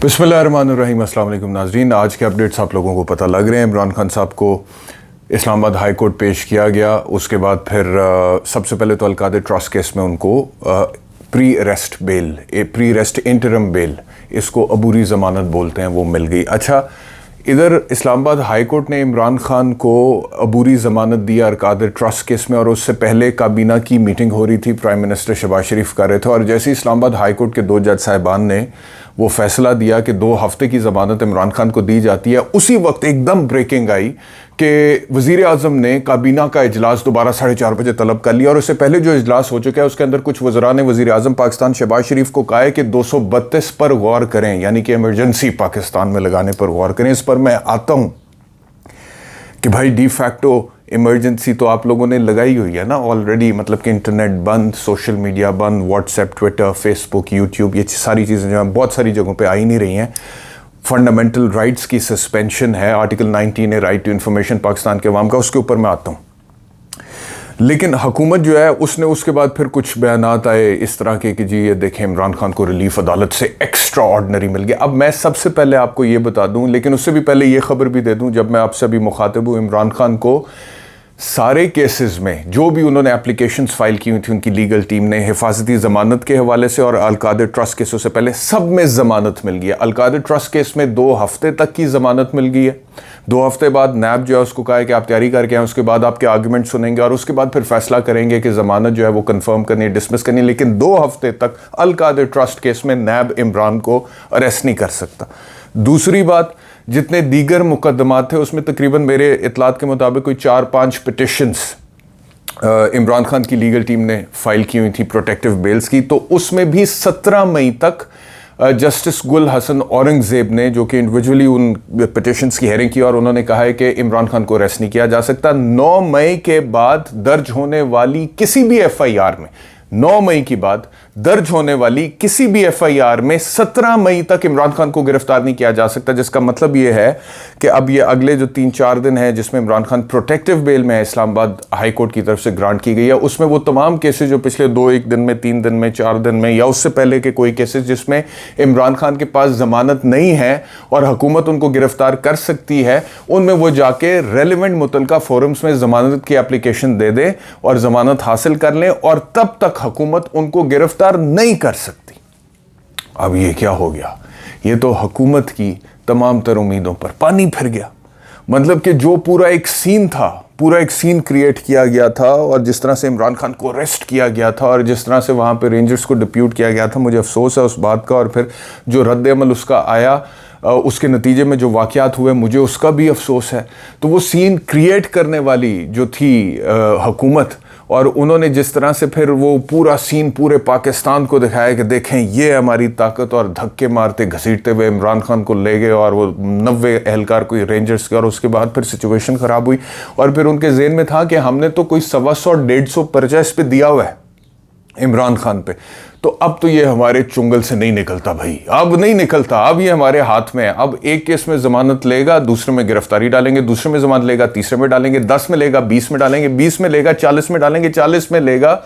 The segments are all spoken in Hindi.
बिस्मिल्लाहिर्रहमानिर्रहीम। अस्सलाम वालेकुम नाज़रीन, आज के अपडेट्स आप लोगों को पता लग रहे हैं। इमरान खान साहब को इस्लामाबाद हाई कोर्ट पेश किया गया। उसके बाद फिर सबसे पहले तो अलकादर ट्रस्ट केस में उनको प्री अरेस्ट इंटरम बेल, इसको अबूरी ज़मानत बोलते हैं, वो मिल गई। अच्छा, इधर इस्लामाबाद हाई कोर्ट ने इमरान खान को अबूरी ज़मानत दिया अलकादर ट्रस्ट केस में, और उससे पहले काबीना की मीटिंग हो रही थी, प्राइम मिनिस्टर शहबाज शरीफ कर रहे थे, और जैसे इस्लामाबाद हाई कोर्ट के 2 जज साहिबान ने वो फैसला दिया कि 2 हफ्ते की ज़मानत इमरान खान को दी जाती है, उसी वक्त एकदम ब्रेकिंग आई कि वज़ीर आज़म ने काबीना का इजलास दोबारा 4:30 बजे तलब कर लिया। और उससे पहले जो इजलास हो चुका है उसके अंदर कुछ वज़रा ने वज़ीर आज़म पाकिस्तान शहबाज शरीफ को कहा है कि 232 पर गौर करें, यानी कि इमरजेंसी पाकिस्तान में लगाने पर गौर करें। इस पर मैं आता हूँ कि भाई डी फैक्टो इमरजेंसी तो आप लोगों ने लगाई हुई है ना ऑलरेडी, मतलब कि इंटरनेट बंद, सोशल मीडिया बंद, व्हाट्सएप, ट्विटर, फेसबुक, यूट्यूब, ये सारी चीज़ें जो बहुत सारी जगहों पे आ ही नहीं रही हैं। फंडामेंटल राइट्स की सस्पेंशन है, आर्टिकल 19 है, राइट टू इन्फॉर्मेशन पाकिस्तान के अवाम का, उसके ऊपर मैं आता हूँ। लेकिन हुकूमत जो है उसने उसके बाद फिर कुछ बयानात आए इस तरह के कि जी ये देखें इमरान खान को रिलीफ अदालत से एक्स्ट्रा ऑर्डिनरी मिल गया। अब मैं सबसे पहले आपको ये बता दूं, लेकिन उससे भी पहले ये खबर भी दे दूं, जब मैं आपसे अभी मुखातिब हूँ, इमरान खान को सारे केसेस में जो भी उन्होंने एप्लीकेशंस फाइल की हुई थी उनकी लीगल टीम ने, हिफाजती ज़मानत के हवाले से और अलकादर ट्रस्ट केसों से पहले, सब में ज़मानत मिल गई है। अलकादर ट्रस्ट केस में 2 हफ्ते तक की ज़मानत मिल गई है। 2 हफ्ते बाद नैब जो है उसको कहा है कि आप तैयारी करके आएँ, उसके बाद आपके आर्गूमेंट सुनेंगे और उसके बाद फिर फैसला करेंगे कि ज़मानत जो है वो कन्फर्म करनी है, डिसमिस करनी है। लेकिन 2 हफ्ते तक अलकादर ट्रस्ट केस में नैब इमरान को अरेस्ट नहीं कर सकता। दूसरी बात, जितने दीगर मुकदमात थे उसमें तकरीबन मेरे इतलात के मुताबिक कोई 4-5 पिटिशंस इमरान खान की लीगल टीम ने फाइल की हुई थी प्रोटेक्टिव बेल्स की, तो उसमें भी 17 मई तक जस्टिस गुल हसन औरंगज़ेब ने, जो कि इंडिविजुअली उन पिटिशंस की हेयरिंग की, और उन्होंने कहा है कि इमरान खान को अरेस्ट नहीं किया जा सकता। 9 मई के बाद दर्ज होने वाली किसी भी FIR में, 9 मई के बाद दर्ज होने वाली किसी भी FIR में 17 मई तक इमरान खान को गिरफ्तार नहीं किया जा सकता, जिसका मतलब ये है कि अब ये अगले जो 3-4 दिन है जिसमें इमरान खान प्रोटेक्टिव बेल में है, इस्लामाबाद हाई कोर्ट की तरफ से ग्रांट की गई है, उसमें वो तमाम केसेस जो पिछले 2-1 दिन में, 3 दिन में, 4 दिन में या उससे पहले के कोई केसेस जिसमें इमरान खान के पास जमानत नहीं है और हुकूमत उनको गिरफ्तार कर सकती है, उनमें वो जाके रेलिवेंट मुतलका फोरम्स में जमानत की एप्लीकेशन दे दे और जमानत हासिल कर लें, और तब तक हुकूमत उनको गिरफ्तार नहीं कर सकती। अब ये क्या हो गया? ये तो हुकूमत की तमाम तर उम्मीदों पर पानी फिर गया। मतलब कि जो पूरा एक सीन था, पूरा एक सीन क्रिएट किया गया था, और जिस तरह से इमरान खान को अरेस्ट किया गया था और जिस तरह से वहाँ पे रेंजर्स को डिप्यूट किया गया था, मुझे अफसोस है उस बात का, और फिर जो रद्द अमल उसका आया, उसके नतीजे में जो वाक़यात हुए, मुझे उसका भी अफसोस है। तो वो सीन क्रिएट करने वाली जो थी हुकूमत, और उन्होंने जिस तरह से फिर वो पूरा सीन पूरे पाकिस्तान को दिखाया कि देखें ये हमारी ताकत, और धक्के मारते घसीटते हुए इमरान खान को ले गए, और वो 90 एहलकार कोई रेंजर्स के, और उसके बाद फिर सिचुएशन ख़राब हुई, और फिर उनके ज़हन में था कि हमने तो कोई 125-150 पर्चा इस पर दिया हुआ है इमरान खान पे, तो अब तो ये हमारे चुंगल से नहीं निकलता भाई, अब नहीं निकलता, अब ये हमारे हाथ में है। अब एक केस में जमानत लेगा, दूसरे में गिरफ्तारी डालेंगे, दूसरे में जमानत लेगा, तीसरे में डालेंगे, 10 में लेगा, 20 में डालेंगे, 20 में लेगा, 40 में डालेंगे, 40 में लेगा,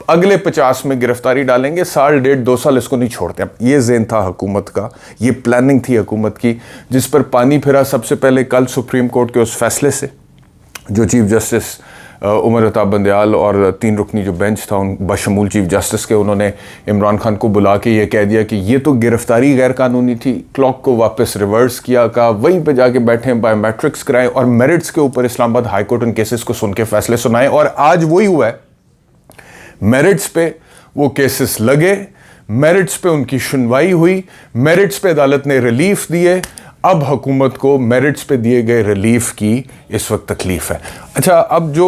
अगले 50 में गिरफ्तारी डालेंगे, 1.5 डेढ़ 2 साल इसको नहीं छोड़ते। अब ये ज़हन था हुकूमत का, ये प्लानिंग थी हुकूमत की, जिस पर पानी फिरा सबसे पहले कल सुप्रीम कोर्ट के उस फैसले से, जो चीफ जस्टिस उमर अताब बंदयाल और 3 रुकनी जो बेंच था उन बशमूल चीफ जस्टिस के, उन्होंने इमरान खान को बुला के ये कह दिया कि ये तो गिरफ्तारी गैर कानूनी थी, क्लॉक को वापस रिवर्स किया, का वहीं पे जाके बैठे बायोमेट्रिक्स कराएं, और मेरिट्स के ऊपर इस्लामाबाद हाई कोर्ट उन केसेस को सुन के फैसले सुनाए, और आज वही हुआ है। मेरिट्स पे वो केसेस लगे, मेरिट्स पे उनकी सुनवाई हुई, मेरिट्स पे अदालत ने रिलीफ दिए। अब हुकूमत को मेरिट्स पे दिए गए रिलीफ की इस वक्त तकलीफ है। अच्छा, अब जो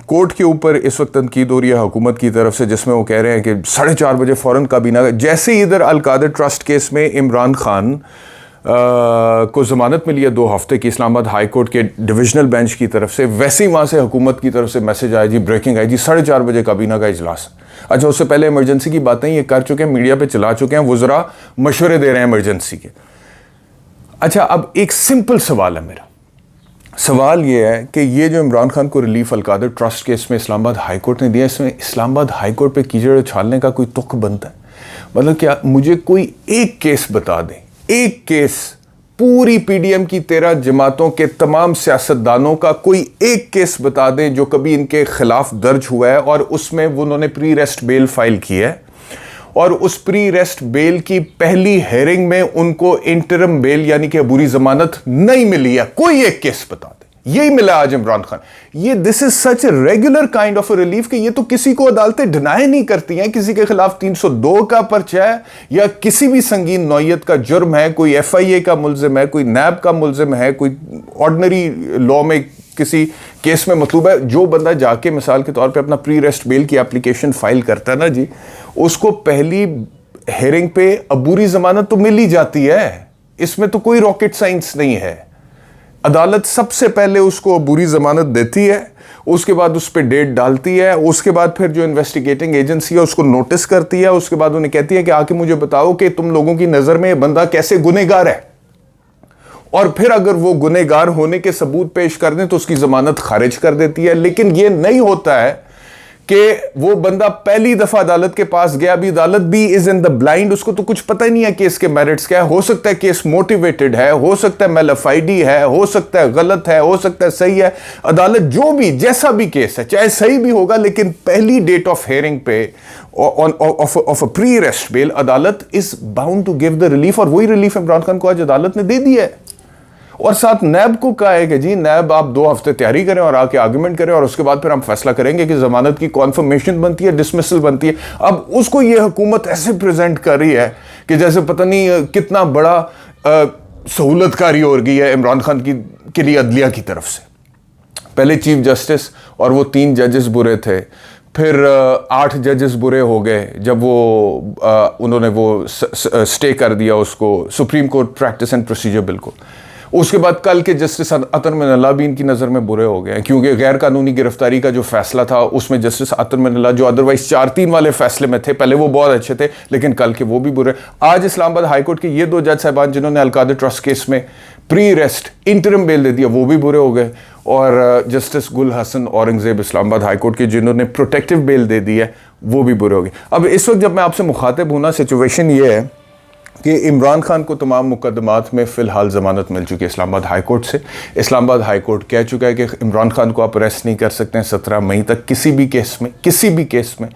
कोर्ट के ऊपर इस वक्त तनकीद हो रही है हुकूमत की तरफ से, जिसमें वो कह रहे हैं कि 4:30 बजे फ़ौरन काबीना, जैसे ही इधर अलकादर ट्रस्ट केस में इमरान खान को ज़मानत मिली है 2 हफ्ते की इस्लामाबाद हाई कोर्ट के डिविजनल बेंच की तरफ से, वैसे ही वहाँ से हुकूमत की तरफ से मैसेज आया जी, ब्रेकिंग आई जी, 4:30 बजे काबीना का इजलास। अच्छा, उससे पहले इमरजेंसी की बातें ये कर चुके हैं, मीडिया पे चला चुके हैं, वज़रा मशवरे दे रहे हैं इमरजेंसी के। अच्छा, अब एक सिंपल सवाल है मेरा, सवाल ये है कि ये जो इमरान खान को रिलीफ अलकादर ट्रस्ट केस में इस्लामाबाद हाई कोर्ट ने दिया, इसमें इस्लामाबाद हाई कोर्ट पे कीचड़ उछालने का कोई तुक बनता है? मतलब क्या मुझे कोई एक केस बता दें, एक केस पूरी पीडीएम की 13 जमातों के तमाम सियासतदानों का कोई एक केस बता दें जो कभी इनके खिलाफ दर्ज हुआ है और उसमें उन्होंने प्री रेस्ट बेल फाइल की है और उस प्री रेस्ट बेल की पहली हेयरिंग में उनको इंटरम बेल यानी कि अबूरी जमानत नहीं मिली है। कोई एक केस बता दे। यही मिला आज इमरान खान। ये this is such a regular kind of relief कि ये तो किसी को अदालतें डिनाई नहीं करती हैं। किसी के खिलाफ 302 का पर्चा है या किसी भी संगीन नौयत का जुर्म है, कोई FIA का मुल्जिम है, कोई नैब का मुल्जिम है, कोई ऑर्डिनरी लॉ में किसी केस में मतलूब है, जो बंदा जाके मिसाल के तौर पे अपना प्री रेस्ट बेल की एप्लीकेशन फाइल करता है ना जी, उसको पहली हेयरिंग पे अबूरी जमानत तो मिल ही जाती है। इसमें तो कोई रॉकेट साइंस नहीं है। अदालत सबसे पहले उसको अबूरी जमानत देती है, उसके बाद उस पर डेट डालती है, उसके बाद फिर जो इन्वेस्टिगेटिंग एजेंसी है उसको नोटिस करती है, उसके बाद उन्हें कहती है कि आके मुझे बताओ कि तुम लोगों की नज़र में ये बंदा कैसे गुनहगार है, और फिर अगर वो गुनहगार होने के सबूत पेश कर दें तो उसकी जमानत खारिज कर देती है। लेकिन ये नहीं होता है कि वो बंदा पहली दफा अदालत के पास गया, अभी अदालत भी इज इन द ब्लाइंड, उसको तो कुछ पता ही नहीं है केस के मेरिट्स क्या है। हो सकता है केस मोटिवेटेड है, हो सकता है मेलफाइडी है, हो सकता है गलत है, हो सकता है सही है। अदालत जो भी जैसा भी केस है, चाहे सही भी होगा, लेकिन पहली डेट ऑफ हेयरिंग पे of a pre arrest bail अदालत is bound to give the relief, और वही रिलीफ इमरान खान को आज अदालत ने दे दिया है। और साथ नैब को कहा है कि जी नैब आप 2 हफ्ते तैयारी करें और आके आर्गुमेंट करें और उसके बाद फिर हम फैसला करेंगे कि जमानत की कॉन्फर्मेशन बनती है, डिसमिसल बनती है। अब उसको ये हुकूमत ऐसे प्रेजेंट कर रही है कि जैसे पता नहीं कितना बड़ा सहूलतकारी हो गई है इमरान खान के लिए अदलिया की तरफ से। पहले चीफ जस्टिस और वो 3 जजेस बुरे थे, फिर 8 जजेस बुरे हो गए जब वो उन्होंने वो स्टे कर दिया उसको, supreme court practice and procedure bill को। उसके बाद कल के जस्टिस अतर मिनल्ला भी इनकी नज़र में बुरे हो गए, क्योंकि गैर कानूनी गिरफ्तारी का जो फैसला था उसमें जस्टिस अतर मिनल्ला जो अदरवाइज 4-3 वाले फैसले में थे, पहले वो बहुत अच्छे थे, लेकिन कल के वो भी बुरे। आज इस्लामाबाद हाईकोर्ट के ये 2 जज साहबान जिन्होंने अलकादर ट्रस्ट केस में प्री रेस्ट इंटरम बेल दे दिया, वो भी बुरे हो गए। और जस्टिस गुल हसन औरंगजेब इस्लामाबाद हाईकोर्ट के जिन्होंने प्रोटेक्टिव बेल दे दी है, वो भी बुरे हो गए। अब इस वक्त जब मैं आपसे मुखातिब हूँ ना, सिचुएशन ये है कि इमरान खान को तमाम मुकदमात में फ़िलहाल ज़मानत मिल चुकी है इस्लामाबाद हाई कोर्ट से। इस्लामाबाद हाई कोर्ट कह चुका है कि इमरान खान को आप अरेस्ट नहीं कर सकते हैं 17 मई तक किसी भी केस में।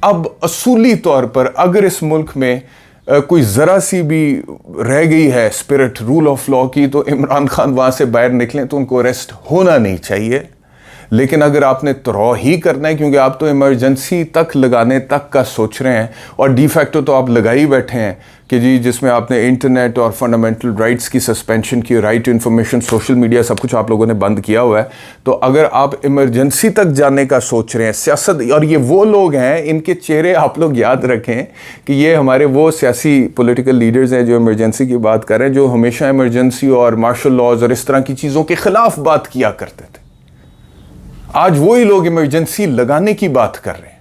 अब असूली तौर पर अगर इस मुल्क में कोई ज़रा सी भी रह गई है स्पिरिट रूल ऑफ लॉ की, तो इमरान खान वहाँ से बाहर निकलें तो उनको अरेस्ट होना नहीं चाहिए। लेकिन अगर आपने तरो ही करना है, क्योंकि आप तो इमरजेंसी तक लगाने तक का सोच रहे हैं और डी फैक्टो तो आप लगा ही बैठे हैं कि जी जिसमें आपने इंटरनेट और फंडामेंटल राइट्स की सस्पेंशन की, right to information, social media, सब कुछ आप लोगों ने बंद किया हुआ है। तो अगर आप इमरजेंसी तक जाने का सोच रहे हैं सियासत, और ये वो लोग हैं, इनके चेहरे आप लोग याद रखें कि ये हमारे वो सियासी पॉलिटिकल लीडर्स हैं जो इमरजेंसी की बात कर रहे हैं, जो हमेशा इमरजेंसी और मार्शल लॉज और इस तरह की चीज़ों के खिलाफ बात किया करते थे। आज वही लोग इमरजेंसी लगाने की बात कर रहे हैं,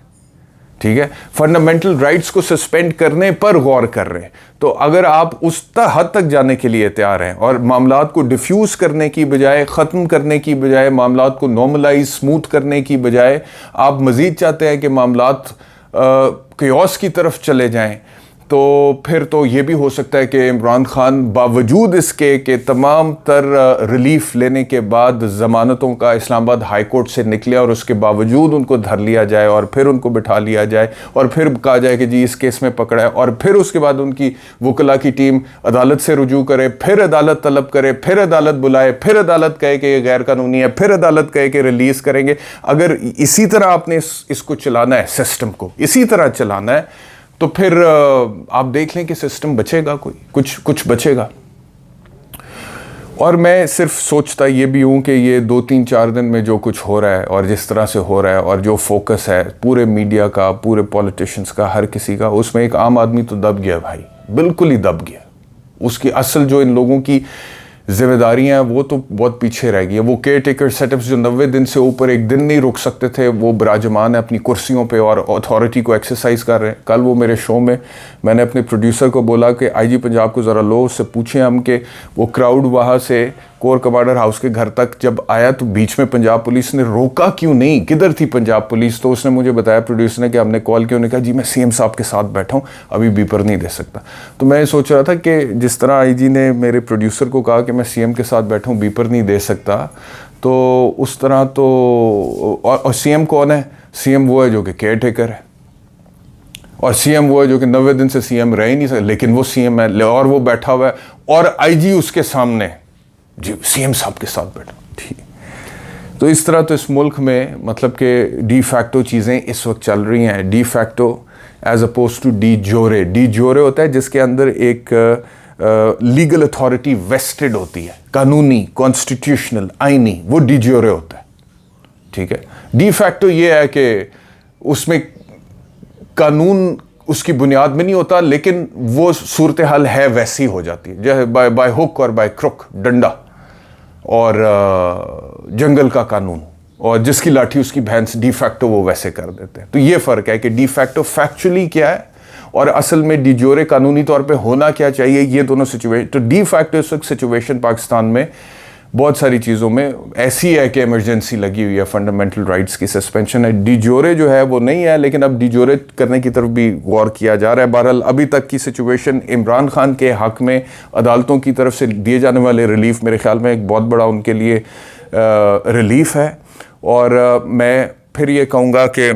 ठीक है, फंडामेंटल राइट्स को सस्पेंड करने पर गौर कर रहे हैं। तो अगर आप उस हद तक जाने के लिए तैयार हैं और मामलात को डिफ्यूज़ करने की बजाय, ख़त्म करने की बजाय, मामलात को नॉर्मलाइज स्मूथ करने की बजाय आप मज़ीद चाहते हैं कि मामलात केओस की तरफ चले जाएं, तो फिर तो ये भी हो सकता है कि इमरान खान बावजूद इसके कि तमाम तर रिलीफ लेने के बाद ज़मानतों का इस्लामाबाद हाई कोर्ट से निकले और उसके बावजूद उनको धर लिया जाए और फिर उनको बिठा लिया जाए और फिर कहा जाए कि जी इस केस में पकड़ा है, और फिर उसके बाद उनकी वकला की टीम अदालत से रुजू करे, फिर अदालत तलब करे, फिर अदालत बुलाए, फिर अदालत कहे कि ये गैर कानूनी है, फिर अदालत कहे कि रिलीज़ करेंगे। अगर इसी तरह आपने इसको चलाना है, सिस्टम को इसी तरह चलाना है, तो फिर आप देख लें कि सिस्टम बचेगा, कुछ बचेगा। और मैं सिर्फ सोचता ये भी हूँ कि ये 2-3-4 दिन में जो कुछ हो रहा है और जिस तरह से हो रहा है और जो फोकस है पूरे मीडिया का, पूरे पॉलिटिशियंस का, हर किसी का, उसमें एक आम आदमी तो दब गया भाई, बिल्कुल ही दब गया। उसकी असल जो इन लोगों की जिम्मेदारियाँ वो तो बहुत पीछे रह गई है। वो केयर टेकर सेटअप्स जो 90 दिन से ऊपर एक दिन नहीं रुक सकते थे, वो विराजमान है अपनी कुर्सियों पे और अथॉरिटी को एक्सरसाइज कर रहे हैं। कल वो मेरे शो में मैंने अपने प्रोड्यूसर को बोला कि IG पंजाब को ज़रा लो, उससे पूछें हम कि वो क्राउड वहाँ से कोर कमांडर हाउस के घर तक जब आया तो बीच में पंजाब पुलिस ने रोका क्यों नहीं, किधर थी पंजाब पुलिस? तो उसने मुझे बताया प्रोड्यूसर ने कि हमने कॉल किया, उन्होंने कहा जी मैं सीएम साहब के साथ बैठा हूँ, अभी बीपर नहीं दे सकता। तो मैं सोच रहा था कि जिस तरह आईजी ने मेरे प्रोड्यूसर को कहा कि मैं सीएम के साथ बैठा हूँ, बीपर नहीं दे सकता, तो उस तरह तो और सीएम कौन है? सीएम वो है जो कि केयर टेकर है, और सीएम वो है जो कि 90 दिन से सीएम रह ही नहीं सकता, लेकिन वो सीएम है और वो बैठा हुआ है और आईजी उसके सामने जी सीएम साहब के साथ बैठा। ठीक, तो इस तरह तो इस मुल्क में मतलब कि डी फैक्टो चीज़ें इस वक्त चल रही हैं, de facto as opposed to de jure. De jure होता है जिसके अंदर एक लीगल अथॉरिटी वेस्टेड होती है, कानूनी, कॉन्स्टिट्यूशनल, आईनी, वो डी जोरे होता है। ठीक है, डी फैक्टो ये है कि उसमें कानून उसकी बुनियाद में नहीं होता, लेकिन वो सूरत हाल है वैसी हो जाती है, जैसे बाय हुक और बाय क्रुक, डंडा और जंगल का कानून, और जिसकी लाठी उसकी भैंस, डी फैक्टो वो वैसे कर देते हैं। तो ये फ़र्क है कि डी फैक्टो फैक्चुअली क्या है और असल में डी जोरे कानूनी तौर पे होना क्या चाहिए, ये दोनों सिचुएशन। तो डी फैक्टो इस वक्त सिचुएशन पाकिस्तान में बहुत सारी चीज़ों में ऐसी है कि इमरजेंसी लगी हुई है, फंडामेंटल राइट्स की सस्पेंशन है। डी जोरे जो है वो नहीं है, लेकिन अब डी जोरे करने की तरफ भी गौर किया जा रहा है। बहरहाल अभी तक की सिचुएशन इमरान खान के हक़ में अदालतों की तरफ से दिए जाने वाले रिलीफ मेरे ख्याल में एक बहुत बड़ा उनके लिए रिलीफ है। और मैं फिर ये कहूँगा कि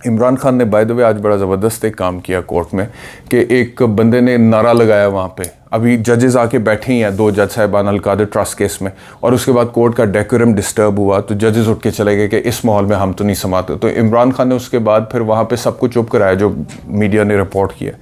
इमरान खान ने बाय द वे आज बड़ा ज़बरदस्त एक काम किया कोर्ट में कि एक बंदे ने नारा लगाया वहाँ पे, अभी जजेस आके बैठे ही हैं, 2 जज साहिबान अल-कादिर ट्रस्ट केस में, और उसके बाद कोर्ट का डेकोरम डिस्टर्ब हुआ तो जजेस उठ के चले गए कि इस माहौल में हम तो नहीं समाते। तो इमरान खान ने उसके बाद फिर वहाँ पे सबको चुप कराया जो मीडिया ने रिपोर्ट किया,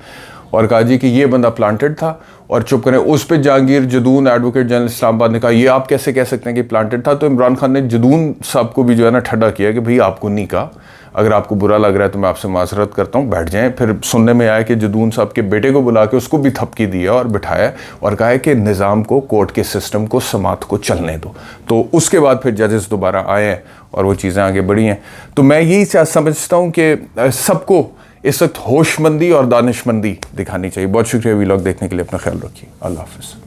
और कहा जी कि ये बंदा प्लांटेड था और चुप करें। उस पर जहांगीर जदून एडवोकेट जनरल इस्लामाबाद ने कहा ये आप कैसे कह सकते हैं कि प्लांटेड था? तो इमरान खान ने जदून साहब को भी जो है ना ठंडा किया कि भाई आपको नहीं कहा, अगर आपको बुरा लग रहा है तो मैं आपसे माजरत करता हूँ, बैठ जाएं। फिर सुनने में आया कि जदून साहब के बेटे को बुला के उसको भी थपकी दिया और बिठाया और कहा है कि निज़ाम को, कोर्ट के सिस्टम को, समात को चलने दो। तो उसके बाद फिर जजेस दोबारा आए हैं और वो चीज़ें आगे बढ़ी हैं। तो मैं यही समझता हूँ कि सबको इस वक्त होशमंदी और दानिशमंदी दिखानी चाहिए। बहुत शुक्रिया वीलॉग देखने के लिए, अपना ख्याल रखिए, अल्लाह हाफ़िज़।